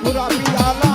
પૂરા પિયાલા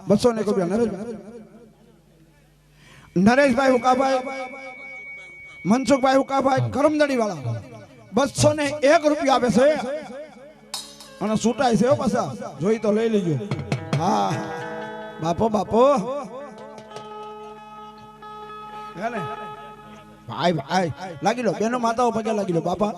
બસો ને નરેશભાઈ હુકાભાઈ મનસુખભાઈ હુકાભાઈ કરમદડી વાળા 201 રૂપિયા આપે છે અને છૂટાય છે પાછા જોઈ તો લઈ લેજો હા બાપો બાપો ભાઈ ભાઈ લાગી લો બેનો માતાઓ પગે લાગી લો બાપા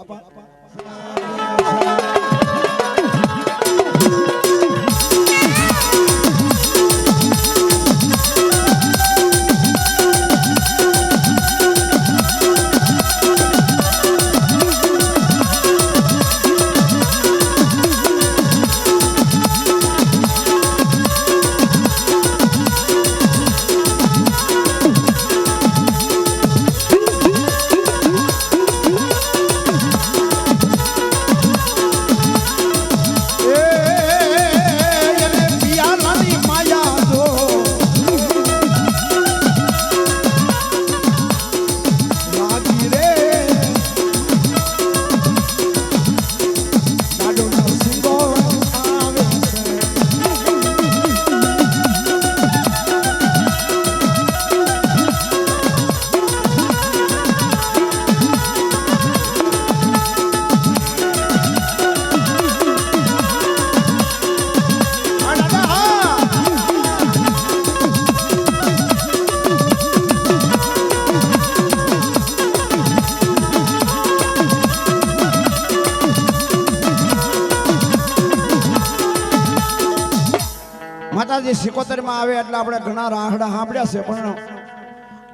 માતાજી 77 માં આવે એટલે આપણે ઘણા રાહડા સાંભળ્યા છે પણ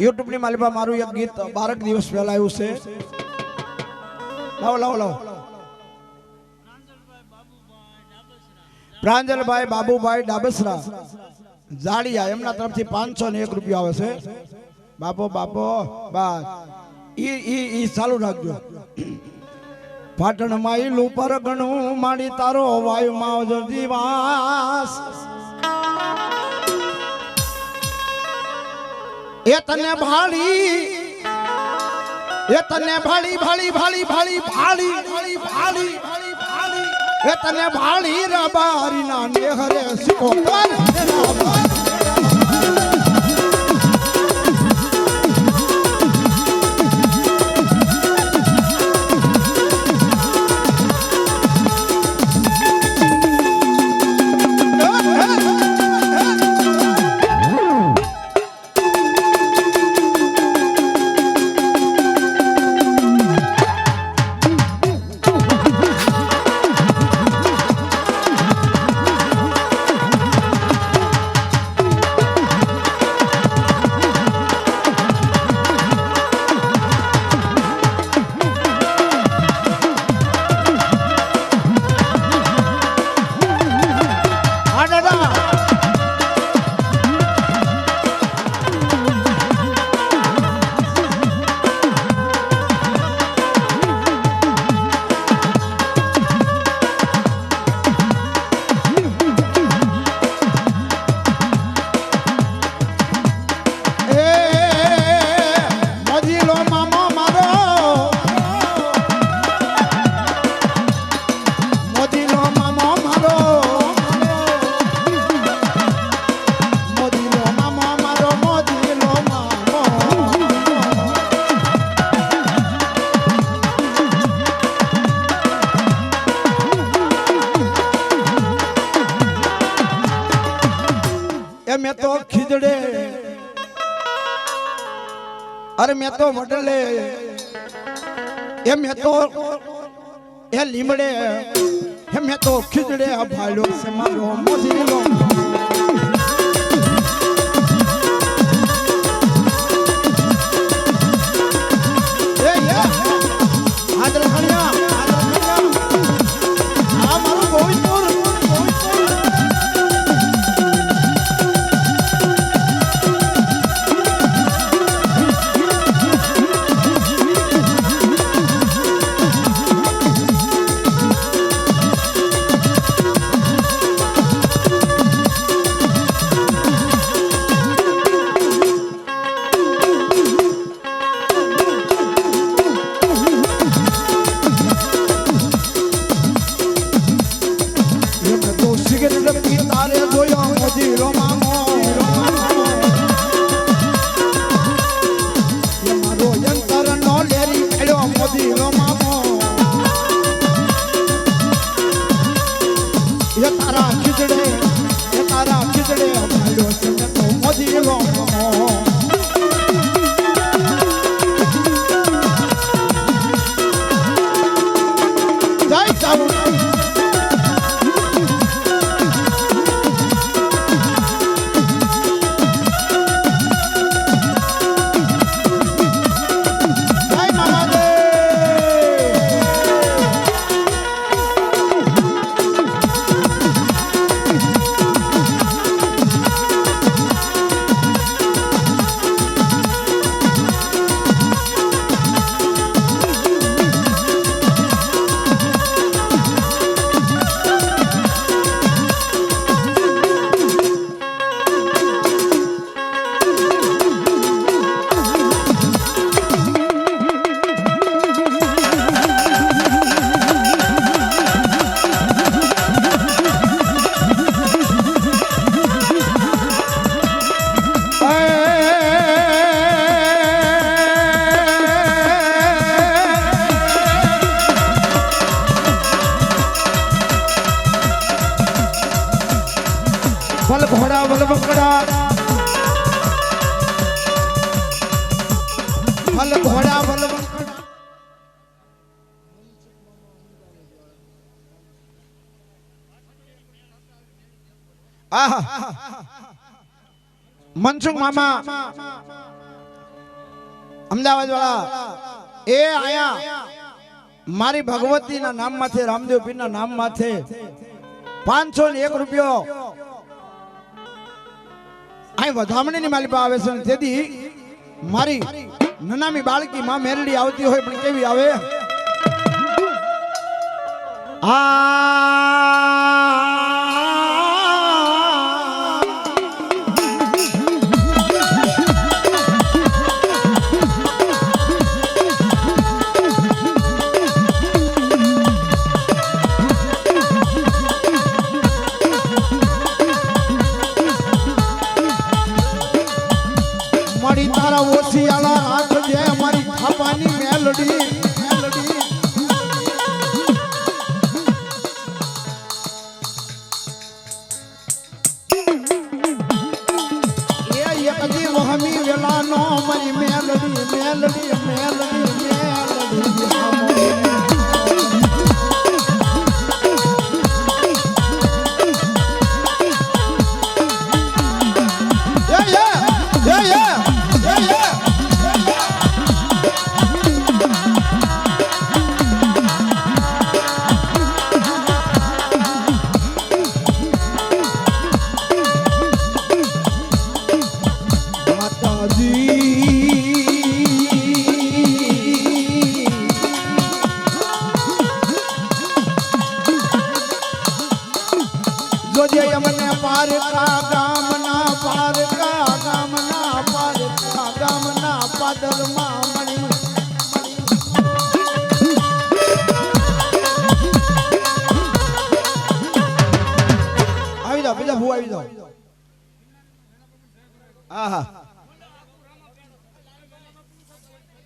YouTube ની માલિપા મારું એક ગીત 12 દિવસ પહેલા આવ્યું છે લાવો લાવો લાવો પ્રાંજલભાઈ બાબુભાઈ ડાબસરા જાડિયા એમના તરફથી 501 રૂપિયા આવે છે બાપો બાપો બસ ઈ ચાલુ રાખજો પાટણ માઈલું પર ગણું માડી તારો વાયુમાં જીવાસ એ તને ભાળી ભાળી ભાળી ભાળી ભાળી ભાળી ભાળી એ તને ભાળી રબારી ના નેહરે સિકો એ મેં તો ખીજડે અરે મેં તો વડલે એ મેં તો એ લીમડે એ મેં તો ખીજડે ભાલ્યો છે મારો મોજીલો મનસુખ મામા અમદાવાદ વાળા એ આયા મારી ભગવતી ના નામ માથે રામદેવ પીર ના નામ માથે 501 રૂપિયો આ વધામણી ની માલિપા આવે છે તેથી મારી નનામી બાળકી માં મેરડી આવતી હોય પણ કેવી આવે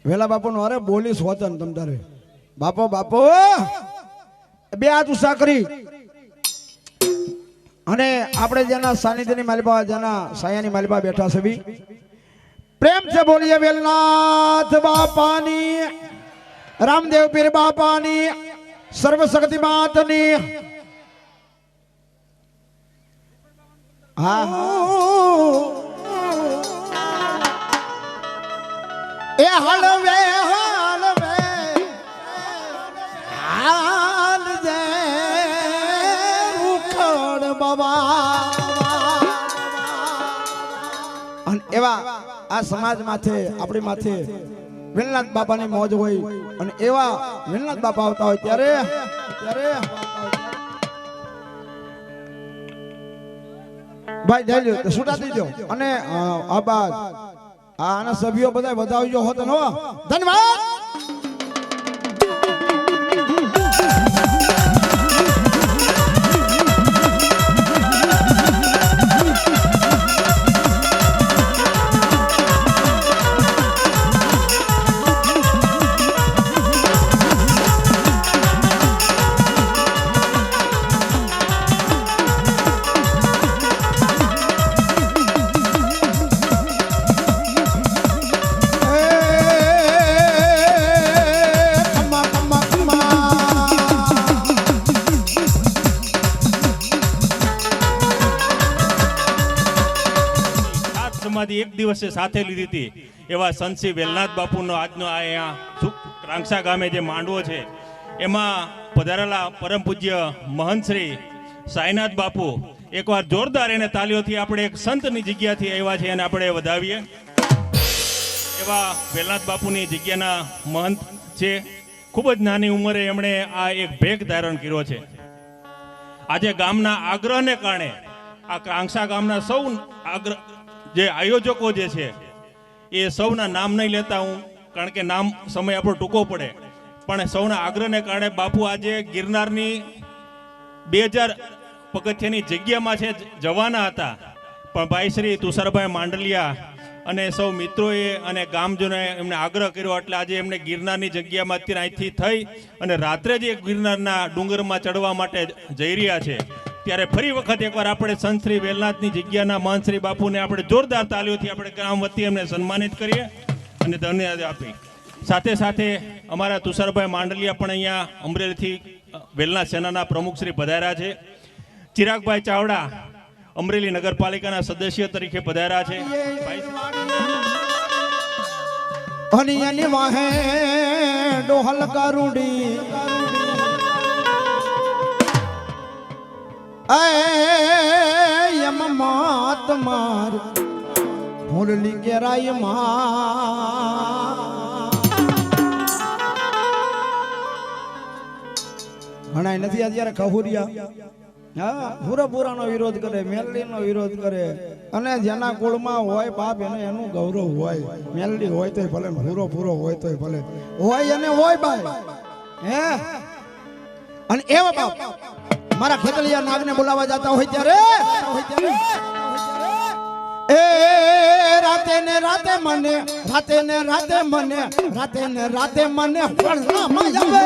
વેલા બાપુ નો અરે બોલી સ્વતન તમ તારે બાપો બાપો બે હાથ ઉષા કરી અને આપણે જેના સાનિધ્યની માલિપા જેના સાયાની માલિપા બેઠા છે બી પ્રેમ से બોલીએ વેલનાથ બાપાની, રામદેવ પીર બાપાની, સર્વશક્તિ માતની. હા એ હળવે હળવે હાલ જે ઉખડ બાબા. અને એવા આ સમાજ માથે આપણી માથે વેલનાથ બાપાની મોજ હોય અને એવા વેલનાથ બાપા આવતા હોય ત્યારે ભાઈ જઈ લો છૂટા દીજો અને આબાદ આના સભ્યો બધા વધાવજો હોત નો. ધન્યવાદ. એક દિવસે સાથે લીધી હતી એવા સંતશ્રી વેલનાથ બાપુનો આજનો આ અહીંયા રાંગસા ગામે જે માંડવો છે એમાં પધારેલા પરમ પૂજ્ય મહંત શ્રી સાઈનાથ બાપુ એકવાર જોરદાર એને તાલીઓથી આપણે એક સંતની જગ્યાથી આવ્યા છે અને આપણે વધાવીએ. એવા વેલનાથ બાપુની જગ્યાના મહંત છે. ખૂબ જ નાની ઉંમરે એમણે આ એક ભેખ ધારણ કર્યો છે. આજે ગામના આગ્રહને કારણે આ રાંગસા ગામના સૌ આગ્રહ જે આયોજકો જે છે એ સૌના નામ નહીં લેતા હું, કારણ કે નામ સમય આપણો ટૂંકો પડે, પણ સૌના આગ્રહને કારણે બાપુ આજે ગિરનારની 2000 પગથિયાની જગ્યામાં છે જવાના હતા, પણ ભાઈ શ્રી તુષારભાઈ માંડલિયા અને સૌ મિત્રોએ અને ગામજનોએ એમને આગ્રહ કર્યો એટલે આજે એમને ગિરનારની જગ્યામાં અત્યારે અહીંથી થઈ અને રાત્રે જ ગિરનારના ડુંગરમાં ચડવા માટે જઈ રહ્યા છે. ત્યારે ફરી વખત એકવાર આપણે સંત શ્રી વેલનાથની જગ્યાના મહંત શ્રી બાપુને આપણે જોરદાર તાલીઓથી આપણે ગામ વતી એમને સન્માનિત કરીએ અને ધન્યવાદ આપી. સાથે સાથે અમારા તુષારભાઈ માંડલિયા પણ અહીંયા અમરેલીથી વેલનાથ સેનાના પ્રમુખ શ્રી પધાર્યા છે. ચિરાગભાઈ ચાવડા અમરેલી નગરપાલિકાના સદસ્ય તરીકે પધાર્યા છે. હનિયાની વાહે ડોહલ કારુડી એમ માત માર મુરલી કેરાય માં ઘણા નથી અત્યારે કહુરિયા. હા, પૂરાનો વિરોધ કરે, મેલડીનો વિરોધ કરે અને જેના કુળમાં હોય બાપ એને એનું ગૌરવ હોય. મેલડી હોય તોય ભલે, પૂરો હોય તોય ભલે, હોય અને હોય ભાઈ. હે અને એવા બાપ મારા ખેતલિયા નાગને બોલાવા જતા હોય ત્યારે એ રાતે ને રાતે મને વળનામાં આવે.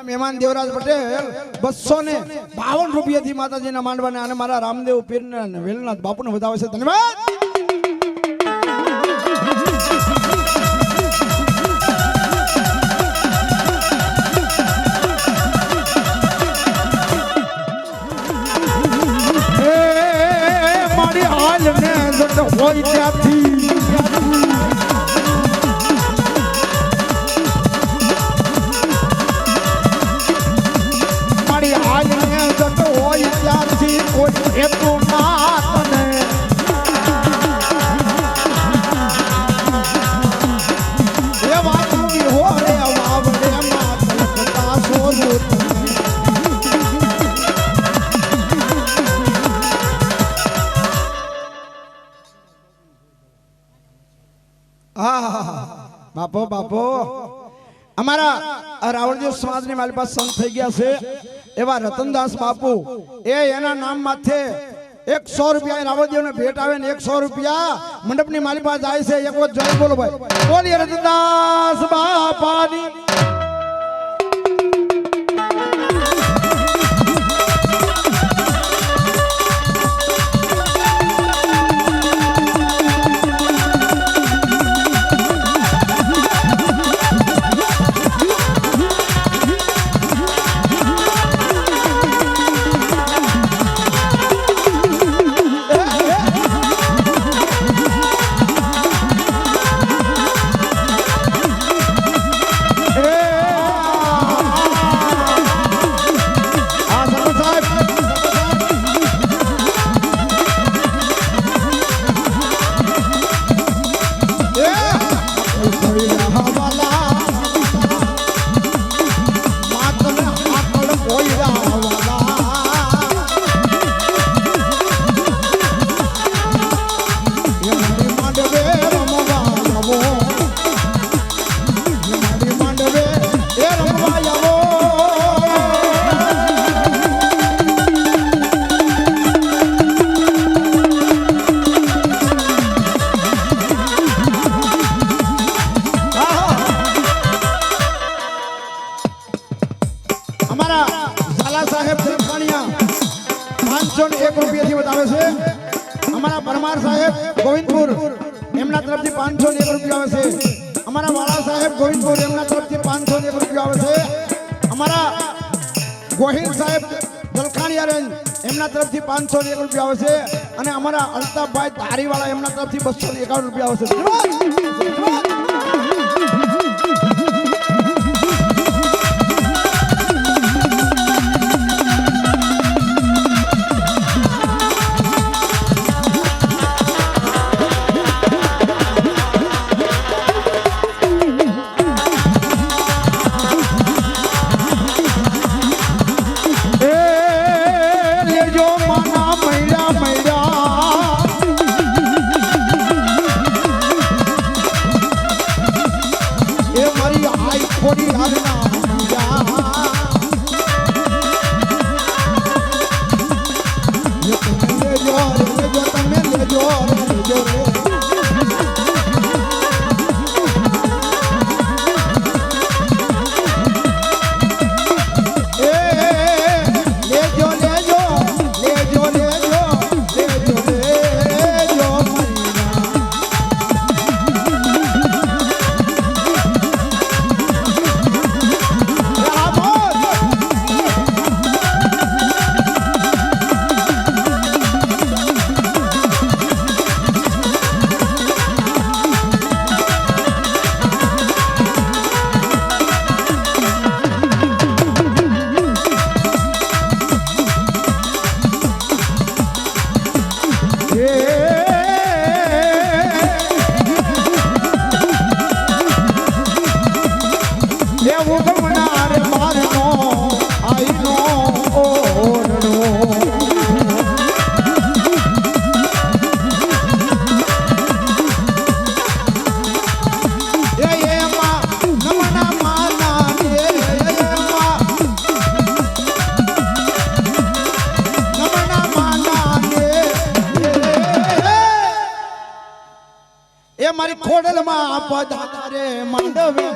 મહેમાન દેવરાજ પટેલ 252 રૂપિયાથી માતાજીના માંડવાને અને મારા રામદેવ પીરના વેલનાથ બાપુને વધાવે છે. ધન્યવાદ. મારી હાલ ને હોય ત્યાંથી મારી હાલ ને હોય ત્યાંથી કોઈ હેતુ ના તને એ વાત હો રે વાવડે માતા સોરું બાપો બાપો અમારા રાવણદેવ સમાજની મારી પાસે સંત થઈ ગયા છે એવા રતનદાસ બાપુ એ એના નામ માથે 100 રૂપિયા રાવણદેવ ને ભેટ આવે ને 100 રૂપિયા મંડપની મારી પાસે જાય છે. એક વખત જય બોલો ભાઈ. બોલીએ રતનદાસ બાપાની. ગોવિંદપુર એમના તરફથી 501 રૂપિયા આવે છે. અમારા વાળા સાહેબ ગોવિંદપુર એમના તરફથી 501 રૂપિયા આવે છે. અમારા ગોહિલ સાહેબ દલખાણીયા રેન્જ એમના તરફથી 501 રૂપિયા આવે છે અને અમારા અલ્તાફભાઈ ધારીવાળા એમના તરફથી 251 રૂપિયા આવે છે. મારી ખોડલમાં પધારે માંડવે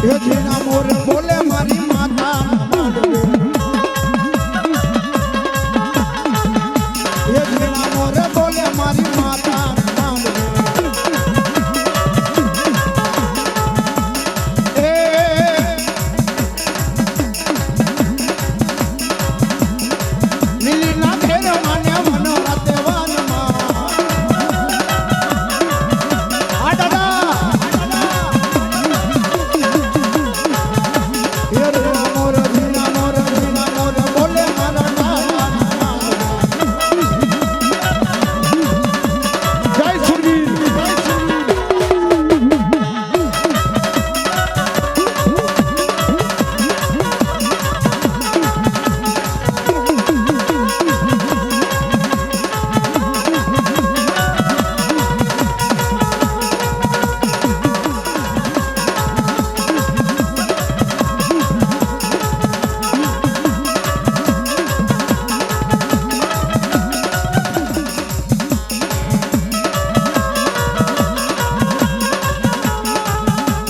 એ જેના મોર બોલે મારી માતા માંડવે એ જેના મોર બોલે મારી માતા માંડવે લીલી ના ખેર માને મનો રાતે વાનમાં આ દાદા એ રે મોર જીના મોર બોલે મારા નાના જય સુરવીર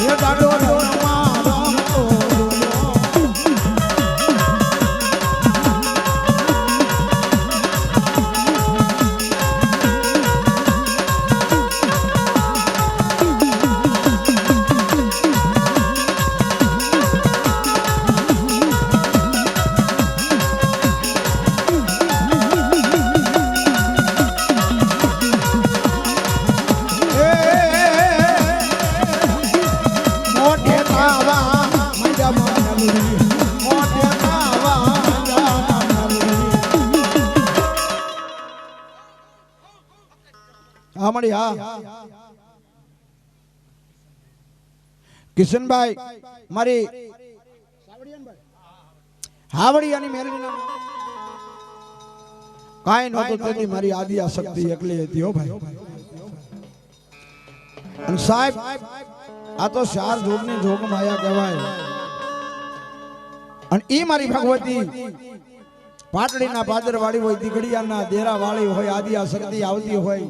એ દાડો મારો મોઢે તાવા મંજા માનલી મોઢે તાવા મંજા માનલી હા મળી હા કિશનભાઈ મારી હાવડિયાની મેલડીના કાંઈ નહોતું તેથી મારી આદિયા શક્તિ એકલી હતી હો ભાઈ અને સાહેબ આ તો ચાર જોગની જોગ માયા કહેવાય અને ઈ મારી ભગવતી પાટડીના પાદર વાળી હોય દીકડીયાના દેરા વાળી હોય આદિયા શક્તિ આવતી હોય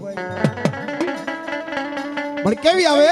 પણ કેવી આવે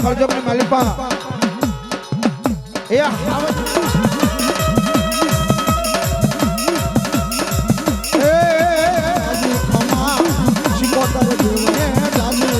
ફરજોની માલિપા એ હાવત એ અજી ખમા શિકોતર દેવને જાગુ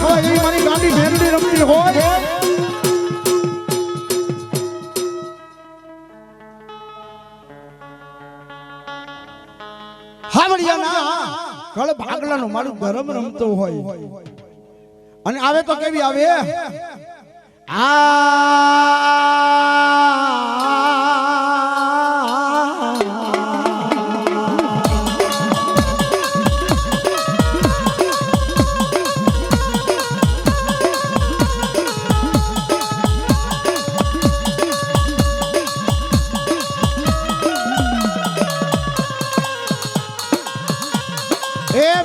ખવાય એવી મારી ગાંડી મેલડી રમતી હોય હાવડિયાના કળ ભાગલાનું મારું ગરમ રમતો હોય અને આવે તો કેવી આવે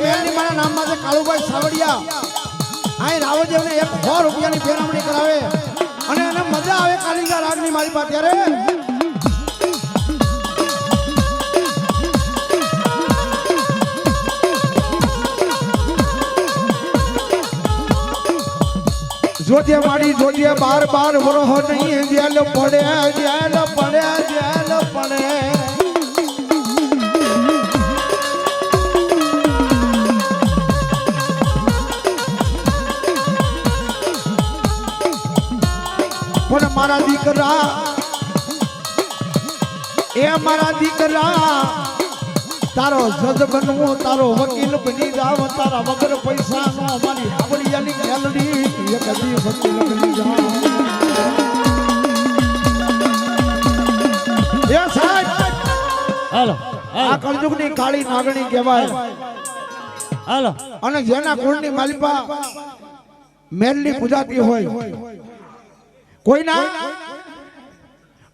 મેલની મારા નામમાં છે કાળુભાઈ સાવડિયા અહીં રાવદેવને 100 રૂપિયાની ફેરવણી કરાવે અને એને મજા આવે કાલિંગા રાગની મારી પાસે ત્યારે જોજે મારી જોજે બાર વરહ નહીં જેલ પડે પણ મારા દીકરા તારો જજ બનવો તારો વકીલ બની જાવ તારા વગર પૈસા નો અમારી હાવડિયાની ગેલરી એક દી વકીલ બની જાવ એ સાહેબ હાલો આ કળજુગની કાળી નાગણી કહેવાય હાલો અને જેના કુળની માલિપા મેલની પૂજાતી હોય કોઈના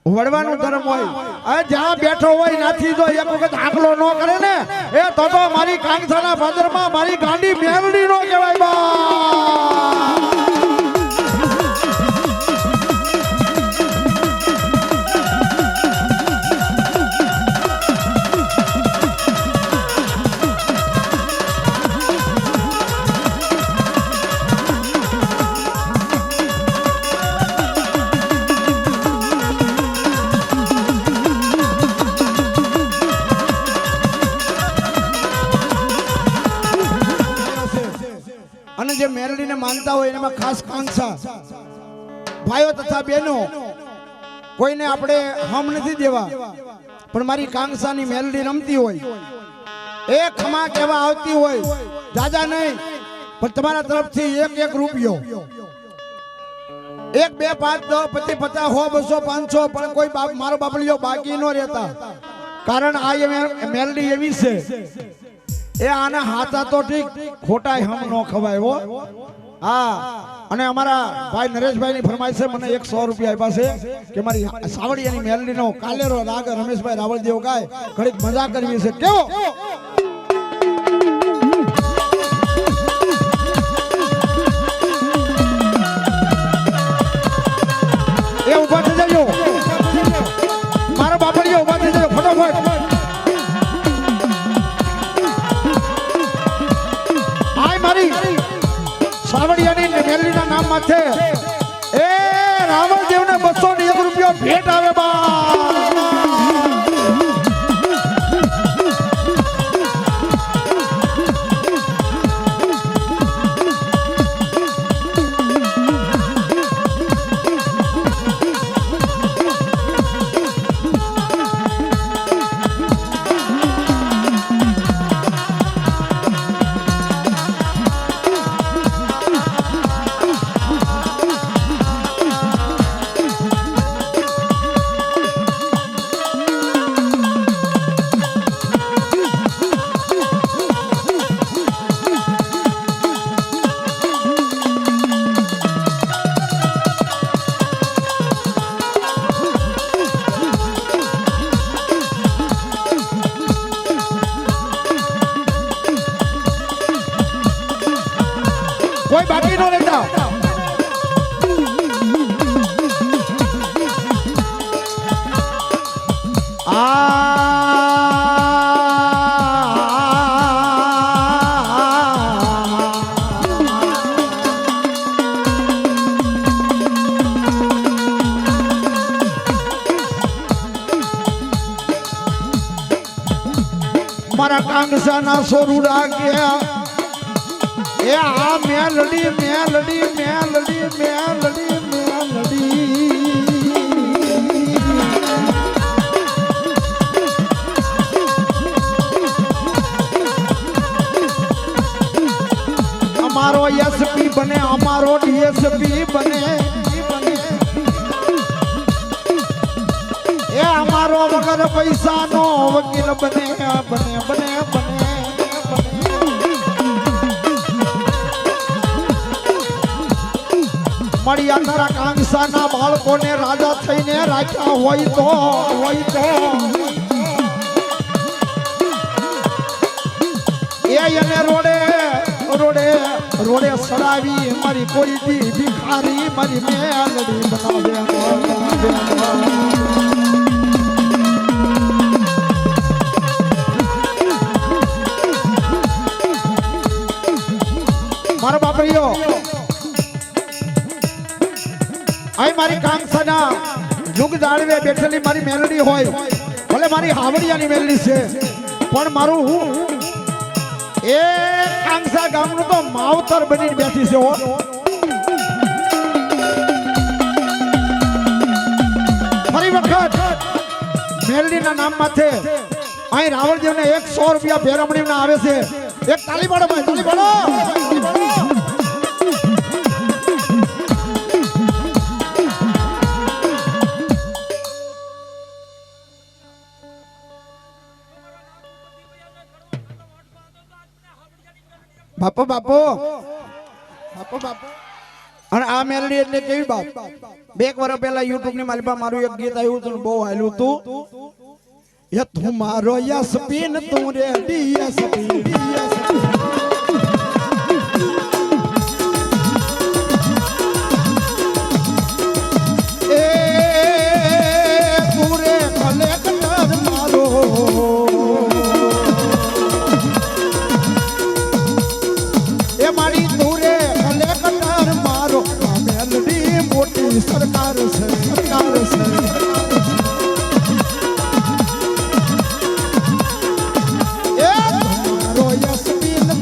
વડવાનું ધર્મ હોય આ જ્યાં બેઠો હોય નાથી જો એક વખત આંકલો ન કરે ને એ તો મારી કાંગસાના ભાદરમાં મારી ગાંડી મેલડી નો કહેવાય બા અને જે મેલડીને માનતા હોય એમાં ખાસ કાંક્ષા ભાઈઓ તથા બહેનો કોઈને આપણે હમ નથી દેવા પણ મારી કાંક્ષાની મેલડી રમતી હોય એ ખમા કહેવા આવતી હોય દાદા નહીં પણ તમારા તરફથી એક રૂપિયો 1 2 5 10 50 100 200 500 પણ કોઈ મારો બાપલીઓ બાકી ન રહેતા કારણ આ મેલડી એવી છે એ આના હાથા તો ઠીક ખોટા હમ નો ખવાય હો હા અને અમારા ભાઈ નરેશભાઈ ની ફરમાઈશ છે મને 100 રૂપિયા આપ્યા છે કે મારી સાવડિયાની મેલડી નો કાલેરો રાગ રમેશભાઈ રાવળદેવ ગાય ઘડીક મજા કરવી છે કેવો એ ઉભા થઈ જાજો મારા બાપડીઓ ઉભા થઈ જાજો ફટાફટ સાવડિયાની મેલડીના નામમાં છે એ રાવળદેવને 201 રૂપિયા ભેટ આવે બા કોઈ બાકી નો રહેતા મારા કાંગસાના સોરુડા ગયા એ આ મેલડી મેલડી મેલડી મેલડી મેલડી અમારો એસપી બને અમારો ડીએસપી બને એ અમારો વગર પૈસાનો વકીલ બને બને બને બને મળ્યા તારા કાંગસાના બાળકોને રાજા થઈને રાખ્યા હોય તો એ એને રોડે રોડે રોડે સડાવી મારી કોઈ દી ભિખારી મારી મેલડી બનાવે મારા બાપરીઓ આઈ મારી કાંગસાના યુગ જાળવે બેઠેલી મારી મેલડી હોય ભલે મારી હાવડિયાની મેલડી છે પણ મારું એ કાંગસા ગામનું તો માવતર બનીને બેઠી છે ફરી વખત મેલડીના નામ માથે અહીં રાવણદેવને 100 રૂપિયા ભેરમણીના આવે છે એક તાલી પાડો ભાઈ તાલી પાડો બાપો બાપો બાપો બાપો અને આ મેલડી એટલે કેવી બાપ 2 વર્ષ પહેલા YouTube ની માલિપા મારું એક ગીત આવ્યું હતું બહુ હાલ્યું હતું એ તું મારો યસપીન તું રે ડીએસપી એ તું રે કલેક્ટર મારો એ મારી દૂરે કલેક્ટર મારો મેલડી મોટી સરકાર છે એ મારો યસપીન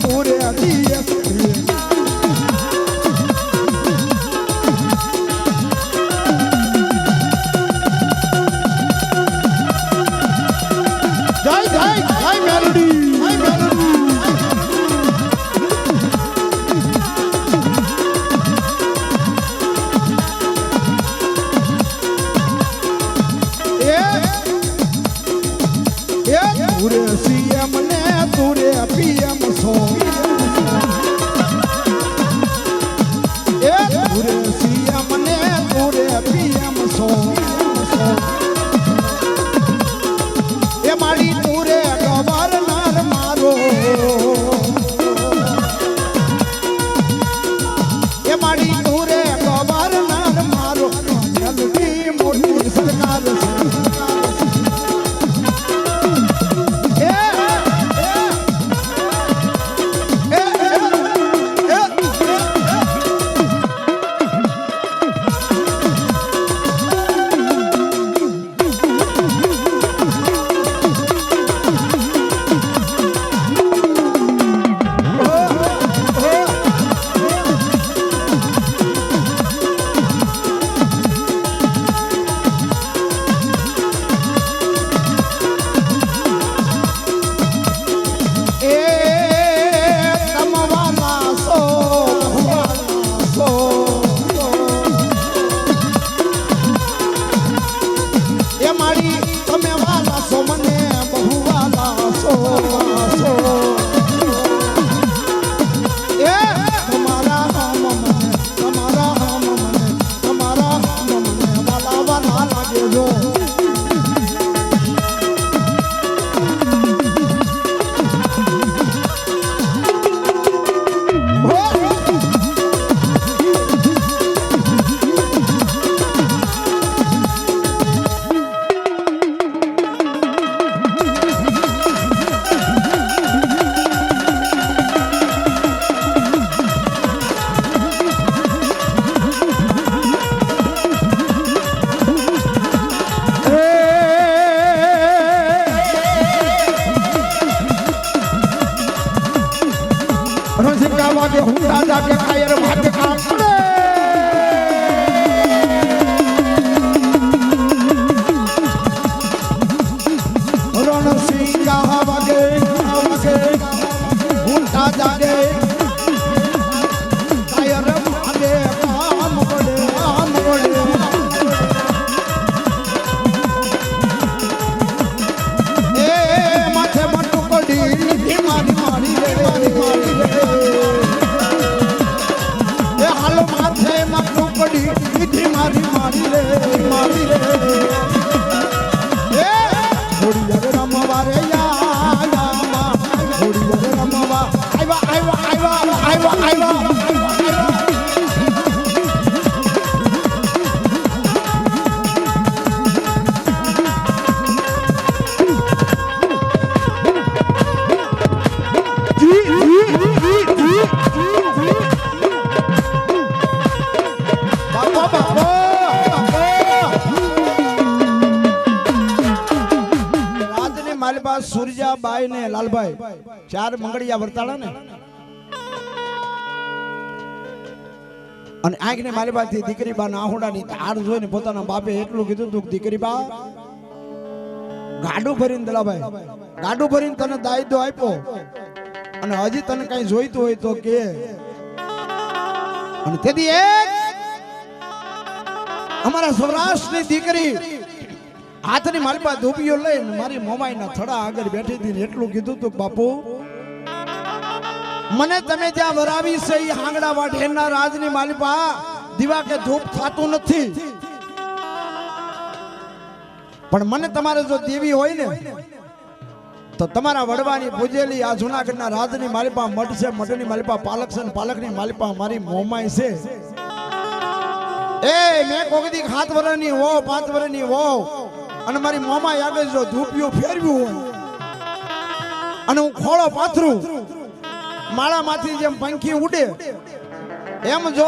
પડી મીઠી મારી મારી રે મારી રે એ થોડી રે રમવા રે યા થોડી રે રમવા આવ્યા સુરજાબાઈ ને લાલભાઈ ચાર મંગળિયા વર્તાળા ને અને આંખ ને માલિબાથી દીકરી બા નાહુડાની ધાર જોઈને પોતાના બાપે એટલું કીધું તું દીકરી બા ગાડું ભરીને દલાભાઈ ગાડું ભરીને તને દાયદો આપ્યો અને હજી તને કઈ જોઈતું હોય તો કે અને તેથી એક અમારા સૌરાષ્ટ્રની દીકરી હાથની મારી પાસે ધૂપિયો લઈને મારી મોમાઈના થડા આગળ બેઠી હતી એટલું કીધું તું બાપુ મને તમે જ્યાં વરાવી છે એ હાંગડા વાઢેરના રાજની માલિપા દીવા કે ધૂપ થાતું નથી પણ મને તમારે જો દેવી હોય ને તો તમારા વડવાની પૂજેલી આ જૂનાગઢના રાજની માલિપા મઠ છે મઠની માલિપા પાલક છે ને પાલકની માલિપા મારી મોમાઈ છે એ મેં કોકદી 7 વર્ષની હો 5 વર્ષની હો અને મારી મોમાઈ આગળ જો ધૂપિયો ફેરવ્યું હોય અને હું ખોળો પાથરું માળામાંથી જેમ પંખી ઉડે એમ જો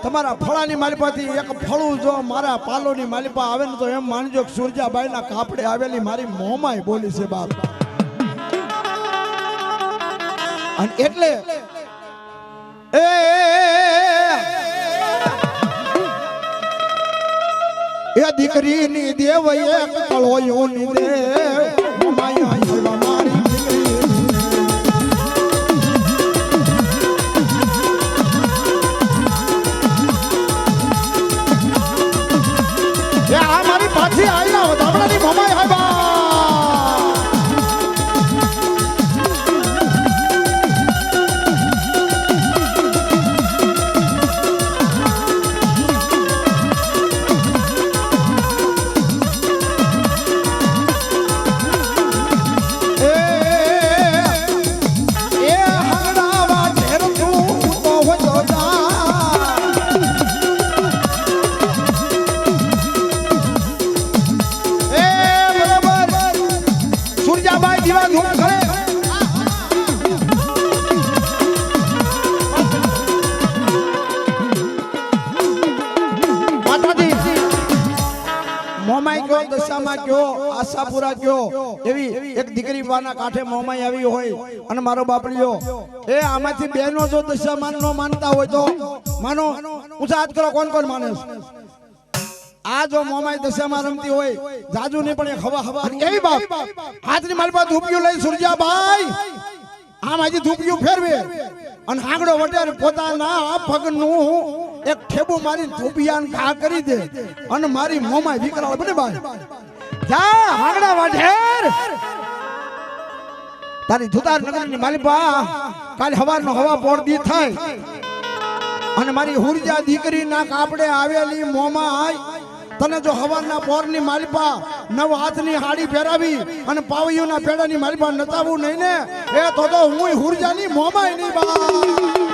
તમારા ફળાની માલિપાથી એક ફળું જો મારા પાલોની માલિપા આવે ને તો એમ માનજો કે સુરજાબાઈના કાપડે આવેલી મારી મોમાઈ બોલી છે બાપ અને એટલે એ દીકરીની દેવ એક કળોયોની દેવ મોમાઈ આવ્યા મારી પાછી આયલા વધામણાની મોમાઈ આવ્યા આશાપુરા કયો એવી એક દીકરી બાના કાંઠે મોમાઈ આવી હોય અને મારો બાપલીઓ એ આમાંથી બેનો જો દશામાન નો માનતા હોય તો માનો ઊંચા હાથ કરો કોણ કોણ માને આ જો મોમાઈ દશામાં રમતી હોય જાજુ ને પણ હવા એવી બાપ હાથની મારી પાસે ધૂપિયું લઈ સુરજાબાઈ આમ હજી ધૂપિયું ફેરવે અને આંગળો વટેર પોતાના પગનું એક ઠેબુ મારી ધૂપિયાન ઘા કરી દે અને મારી મોમાઈ વિકરાળ બને બાઈ જા હાંગડા વાઢેર તારી ધુતાર નગરની માલિપા કાલે હવારનો હવા પોળદી થાય અને મારી હુરજા દીકરી ના કાપડે આવેલી મોમાઈ તને જો હવારના પોરની માલિપા 9 હાથની હાડી પહેરાવી અને પાવૈયુના પેડાની માલિપા નતાવું નહીં ને એ તો હું હુરજાની મોમાઈ નહીં બા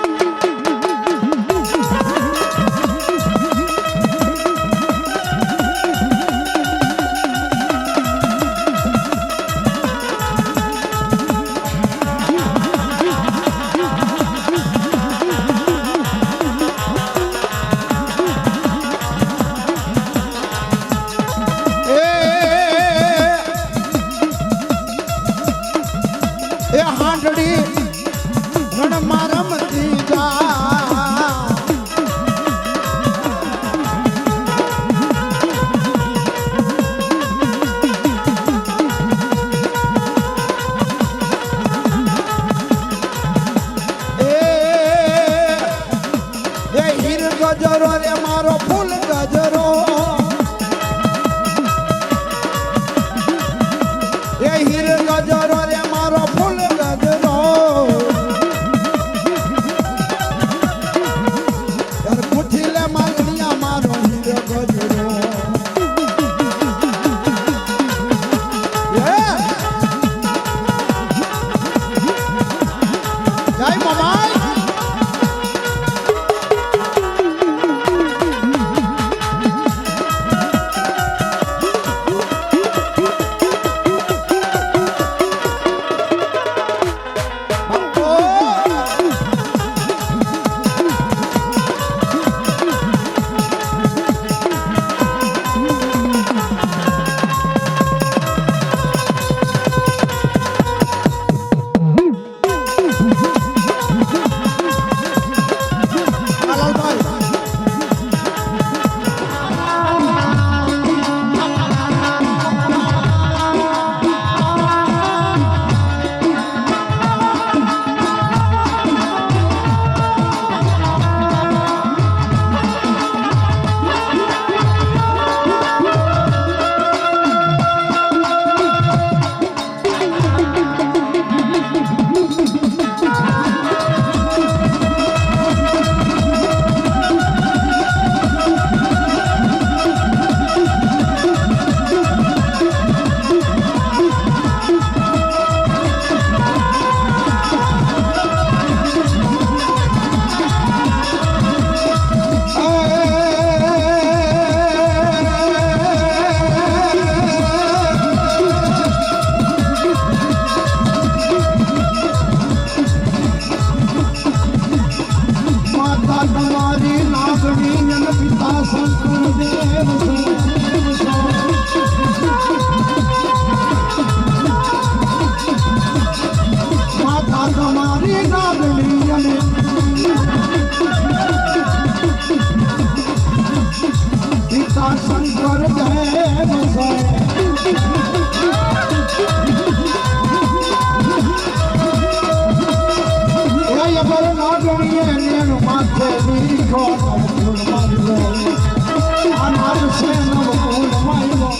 માતા તમારી નાગણી અને પિતા શંકર દેવ છે બર નાગણીએ નેનું માથે લીખો નવકુળ માર્યો અનાર છે નવકુળ માર્યો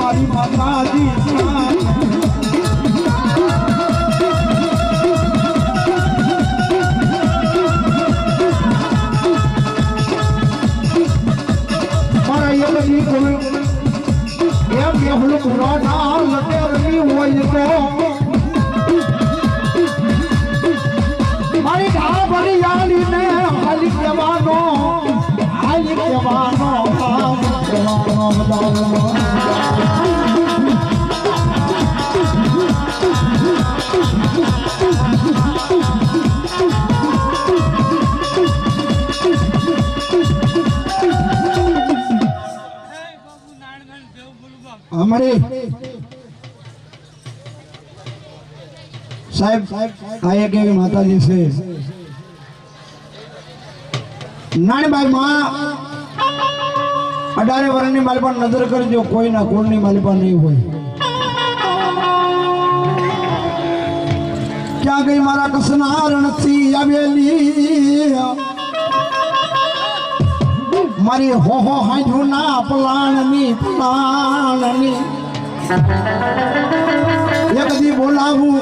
મારી માતાજી મારા યમની કુલ એમ યહલું પુરાના લટેરની હોય તો મારી ઢાળ ભરી યાલીને હાલી કહેવાનો અમારે સાહેબ આ એક એવી માતાજી છે નાનીબાઈ માં 18 વર્ષની મારી પર નજર કરજો કોઈના કોણની મારી પર નહીં હોય ક્યાં ગઈ મારા કસના રણથી આવેલી મારી હો હાંજુ ના પલાણની એક દી બોલાવું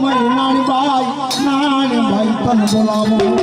મારી નાનીબાઈ તને બોલાવું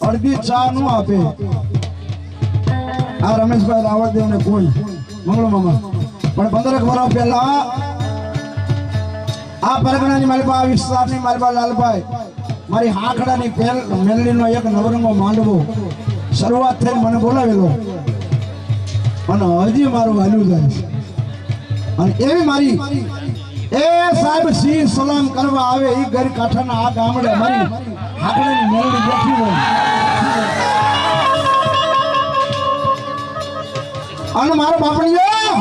અડધી ચા નું આપે આ રમેશભાઈ રાવળદેવ ને કોઈ મંગળો મામા પણ 15 વર્ષ પહેલા આ પરગણાની માલપા આ વિસ્તારની માલપા લાલભાઈ મારી હાંકડાની મેલડીનો એક નવરંગો માંડવો શરૂઆત થઈને મને બોલાવેલો અને હજી મારું હાલ્યું જાય છે અને એવી મારી એ સાહેબ સિંહ સલામ કરવા આવે ઈ ગર કાંઠાના આ ગામડે મારી હાકડાની મેલડી બેઠી હોય અને મારો બાપણીયો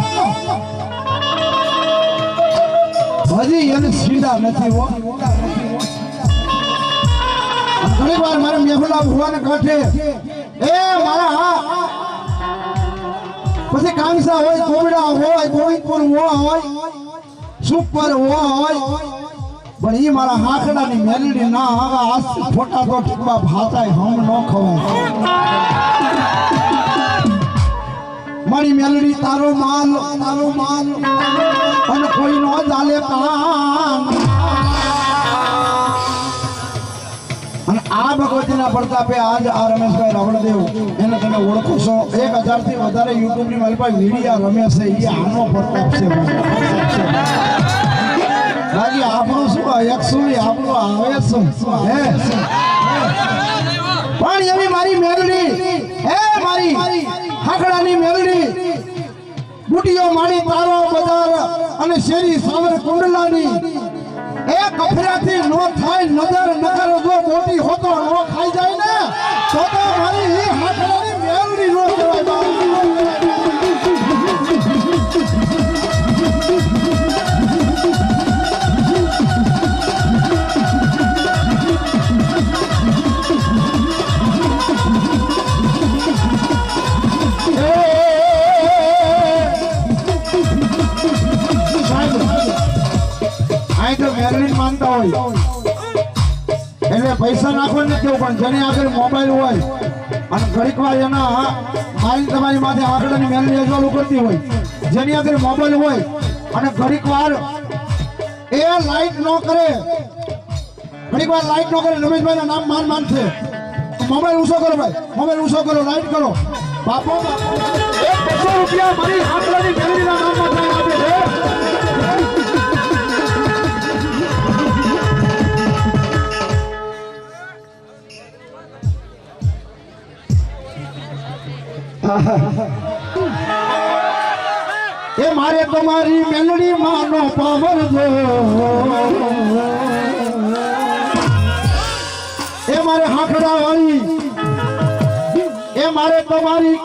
હજી એને સીધા નથી હો ઘણી વાર મારે મેહુલા ભુવાને કાંઠે એ મારા પછી કાંસા હોય કોબડા હોય ગોવિંદપુર હોય સુપર હોય પણ ઈ મારા હાકડાની મેલડી ના આવે આ ફોટા તો ઠીકવા ભાતાય હમ ન ખવાય મારી મેલડી તારો માલ અને કોઈ નો ચાલે કાન અને આ ભગવતીના પ્રતાપે આજ આ રમેશભાઈ રાવળદેવ એને તમે ઓળખો છો 1000 થી વધારે યુટ્યુબ ની મારી પાસે વિડિયા રમે છે એ આનો પ્રતાપ છે બાકી આપણું શું 100 આપણું આવે શું હે પણ એવી મારી મેલડી હે મારી હાકડાની મેલડી બુટીઓ મારી તારો બજાર અને શેરી સાવર કુંડલાની એ કફરાથી નો થાય નજર નકર જો મોટી હોતો નો ખાઈ જાય ને તો મારી ઈ હાકડાની મેલડી નો કહેવાય માનતા હોય એટલે પૈસા નાખો ને કેવું પણ જેની આગળ મોબાઈલ હોય અને ઘડીક વાર એના મારી તમારી માથે આંકડાની મેલડી અજવાળું કરતી હોય જેની આગળ મોબાઈલ હોય અને ઘડીક વાર એ લાઈટ ન કરે રમેશભાઈ ના નામ માન છે મોબાઈલ ઊંચો કરો ભાઈ મોબાઈલ ઊંચો કરો લાઈટ કરો બાપો 200 રૂપિયા મારી આંકડાની મેલડીના નામમાં થાય આપે છે એ મારે તમારી મેલડી માનો પાવર જો એ મારે હાકડા વાળી એ મારે તમારી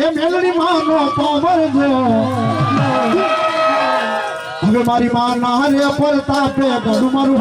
એ મેલડી માનો પાવર જો હવે મારી માં ના રે પ્રતાપે ગડું મારું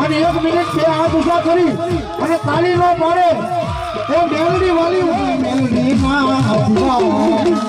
અને 1 મિનિટ બે હાથ ઊંચા કરી અને તાળી નો પાડે એ મેલડી વાળી મેલડી મારી આંખડાની મેલડી